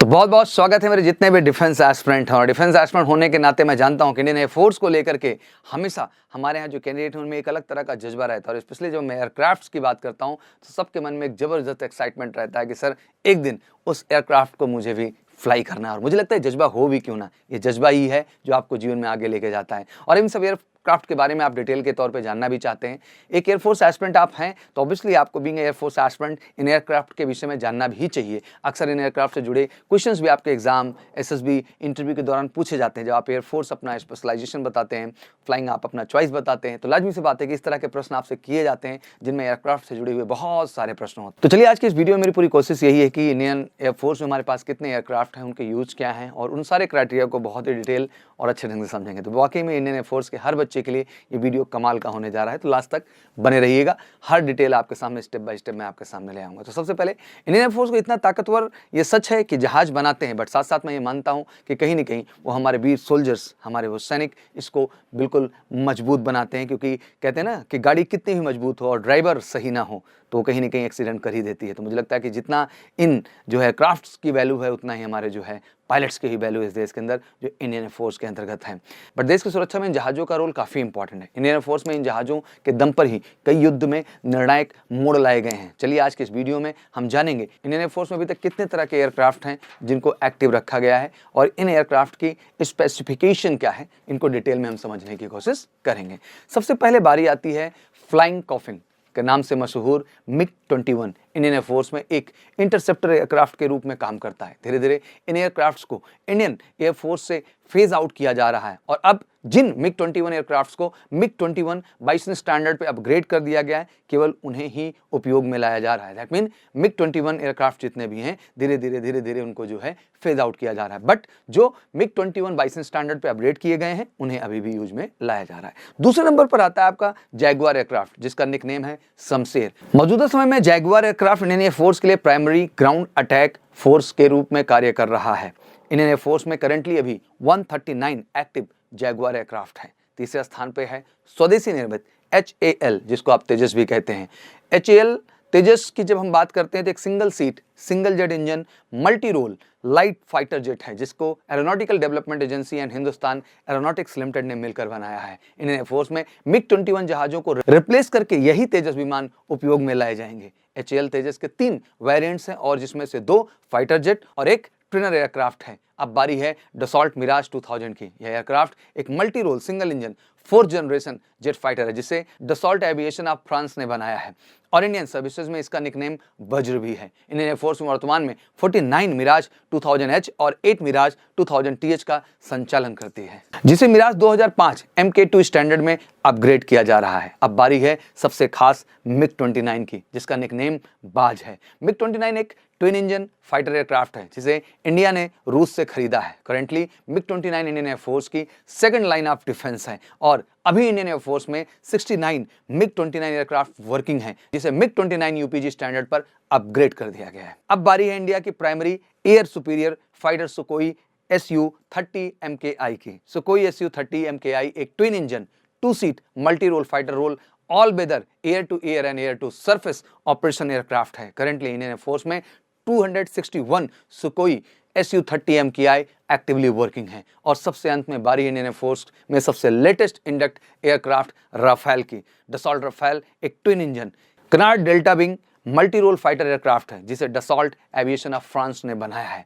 तो बहुत बहुत स्वागत है मेरे जितने भी डिफेंस एस्पिरेंट हैं। और डिफेंस एस्पिरेंट होने के नाते मैं जानता हूं कि इंडियन एयरफोर्स को लेकर के हमेशा हमारे यहाँ जो कैंडिडेट हैं उनमें एक अलग तरह का जज्बा रहता है। और स्पेशली जब मैं एयरक्राफ्ट्स की बात करता हूं तो सबके मन में एक ज़बरदस्त एक्साइटमेंट रहता है कि सर एक दिन उस एयरक्राफ्ट को मुझे भी फ्लाई करना है। और मुझे लगता है जज्बा हो भी क्यों ना, ये जज्बा ही है जो आपको जीवन में आगे लेके जाता है। और इन सब एयरक्राफ्ट के बारे में आप डिटेल के तौर पे जानना भी चाहते हैं, एक एयरफोर्स एस्पिरेंट आप हैं तो ऑब्वियसली आपको being air force aspirant in aircraft के विषय में जानना भी चाहिए। अक्सर इन एयरक्राफ्ट से जुड़े क्वेश्चंस भी आपके एग्जाम एसएसबी इंटरव्यू के दौरान पूछे जाते हैं। जब आप एयरफोर्स अपना स्पेशलाइजेशन बताते हैं, फ्लाइंग आप अपना चॉइस बताते हैं, तो लाजमी सी बात है कि इस तरह के प्रश्न आपसे किए जाते हैं जिनमें एयरक्राफ्ट से जुड़े हुए बहुत सारे प्रश्न होते हैं। तो चलिए आज की इस वीडियो में मेरी पूरी कोशिश यही है कि इंडियन एयरफोर्स में हमारे पास कितने एयरक्राफ्ट हैं, उनके यूज क्या हैं और उन सारे क्राइटेरिया को बहुत ही डिटेल और अच्छे ढंग से समझेंगे। तो वाकई में इंडियन एयरफोर्स के हर बच्चे के लिए ये वीडियो कमाल का होने जा रहा है, तो लास्ट तक बने रहिएगा। हर डिटेल आपके सामने स्टेप बाय स्टेप मैं आपके सामने ले आऊंगा। तो सबसे पहले इंडियन एयरफोर्स को इतना ताकतवर ये सच है कि जहाज बनाते हैं, बट साथ साथ मैं ये मानता हूं कि कहीं ना कहीं वो हमारे वीर सोल्जर्स, हमारे वो सैनिक इसको बिल्कुल मजबूत बनाते हैं। क्योंकि कहते हैं ना कि गाड़ी कितनी भी मजबूत हो और ड्राइवर सही ना हो तो कहीं ना कहीं एक्सीडेंट कर ही देती है। तो मुझे लगता है कि जितना इन जो है क्राफ्ट्स की वैल्यू है उतना ही हमारे जो है पायलट्स की ही वैल्यू इस देश के अंदर जो इंडियन एयरफोर्स के अंतर्गत है। बट देश की सुरक्षा में इन जहाज़ों का रोल काफ़ी इंपॉर्टेंट है। इंडियन एयरफोर्स में इन जहाज़ों के दम पर ही कई युद्ध में निर्णायक मोड़ लाए गए हैं। चलिए आज के इस वीडियो में हम जानेंगे इंडियन एयरफोर्स में अभी तक कितने तरह के एयरक्राफ्ट हैं जिनको एक्टिव रखा गया है और इन एयरक्राफ्ट की स्पेसिफिकेशन क्या है, इनको डिटेल में हम समझने की कोशिश करेंगे। सबसे पहले बारी आती है फ्लाइंग कॉफिन के नाम से मशहूर मिग-21 इंडियन एयरफोर्स में एक इंटरसेप्टर एयरक्राफ्ट के रूप में काम करता है। धीरे धीरे इन एयरक्राफ्ट्स को इंडियन एयरफोर्स से फेज आउट किया जा रहा है और अब जिन मिग-21 एयरक्राफ्ट्स को मिग-21 बाइसन स्टैंडर्ड पे अपग्रेड कर दिया गया है, केवल उन्हें ही उपयोग में लाया जा रहा है। दैट मीन मिग-21 एयरक्राफ्ट जितने भी हैं धीरे धीरे उनको जो है फेज आउट किया जा रहा है। बट जो मिग-21 बाइसन स्टैंडर्ड पे अपग्रेड किए गए हैं उन्हें अभी भी यूज में लाया जा रहा है। दूसरे नंबर पर आता है आपका जैगुआर एयरक्राफ्ट, जिसका निकनेम है शमशेर। मौजूदा समय में जैगुआर एयरक्राफ्ट इंडियन एयरफोर्स के लिए प्राइमरी ग्राउंड अटैक फोर्स के रूप में कार्य कर रहा है। इंडियन एयरफोर्स में करंटली अभी 139 एक्टिव जैगुआर एयरक्राफ्ट हैं। तीसरे स्थान पे है स्वदेशी निर्मित HAL, जिसको आप तेजस भी कहते हैं। HAL तेजस की जब हम बात करते हैं तो एक single seat single jet engine multi role light fighter jet है, जिसको aeronautical development agency and Hindustan aeronautics limited ने मिलकर बनाया है। इंडियन एयरफोर्स में मिग-21 जहाजों को रिप्लेस करके यही तेजस विमान उपयोग में लाए जाएंगे। HAL तेजस के 3 वेरिएंट्स हैं और जिसमें से 2 फाइटर जेट और एक ट्रेनर एयरक्राफ्ट है। अब बारी है डसॉल्ट मिराज 2000 की। यह एयरक्राफ्ट एक multi role single engine 4th generation jet fighter है, जिसे डसॉल्ट एविएशन ऑफ फ्रांस ने बनाया है और इंडियन सर्विसेज में इसका निकनेम वज्र भी है। इंडियन एयरफोर्स में वर्तमान में 49 मिराज 2000H और 8 मिराज 2000TH का संचालन करती है, जिसे मिराज 2005 MK2 स्टैंडर्ड में अपग्रेड किया जा रहा है। अब बारी है सबसे खास मिग-29 की, जिसका निकनेम बाज है। मिग-29 एक ट्विन इंजन फाइटर एयरक्राफ्ट है जिसे इंडिया ने रूस से खरीदा है। करेंटली मिग-29 इंडियन एयरफोर्स की सेकंड लाइन ऑफ डिफेंस है और अभी इंडियन एयरफोर्स में 69 मिग-29 एयरक्राफ्ट वर्किंग है, जिसे मिग-29 UPG स्टैंडर्ड पर अपग्रेड कर दिया गया है। अब बारी है इंडिया की primary air superior fighter Sukhoi Su-30 MKI की। सुकोई Su-30 MKI एक twin engine 2 seat multi role fighter role all weather air to air and air to surface operation aircraft है। करेंटली इंडियन एयरफोर्स में 261 सुकोई Su-30 MKI actively working है। और सबसे अंत में बारी इंडियन एयरफोर्स में सबसे लेटेस्ट इंडक्ट एयरक्राफ्ट राफेल की। डसॉल्ट राफेल एक twin engine canard delta wing multi role fighter aircraft है, जिसे डसॉल्ट एविएशन ऑफ फ्रांस ने बनाया है।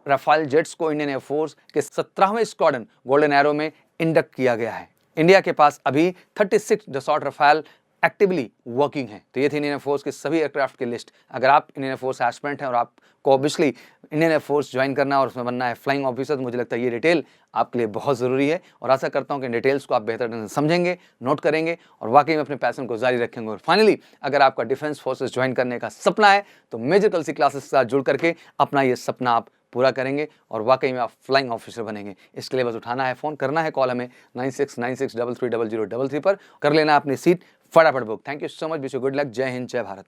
राफेल जेट्स को इंडियन एयरफोर्स के 17वें स्क्वाड्रन गोल्डन एरो में इंडक्ट किया गया है। इंडिया के पास अभी 36 डसॉल्ट राफेल एक्टिवली वर्किंग है। तो ये थी इंडियन एयरफोर्स के सभी एयरक्राफ्ट की लिस्ट। अगर आप इंडियन एयरफोर्स एस्पिरेंट हैं और आपको ऑब्वियसली इंडियन एयरफोर्स ज्वाइन करना और उसमें बनना है फ्लाइंग ऑफिसर, तो मुझे लगता है ये डिटेल आपके लिए बहुत ज़रूरी है और आशा करता हूँ कि इन डिटेल्स को आप बेहतर ढंग से समझेंगे, नोट करेंगे और वाकई में अपने पैशन को जारी रखेंगे। और फाइनली अगर आपका डिफेंस फोर्सेस ज्वाइन करने का सपना है तो मेजर कलसी क्लासेस के साथ जुड़ करके अपना ये सपना आप पूरा करेंगे और वाकई में आप फ्लाइंग ऑफिसर बनेंगे। इसके लिए बस उठाना है फ़ोन, करना है कॉल हमें 9696330033 पर, कर लेना अपनी सीट फटाफट book. Thank you so much, wish you good luck. जय हिंद, जय भारत।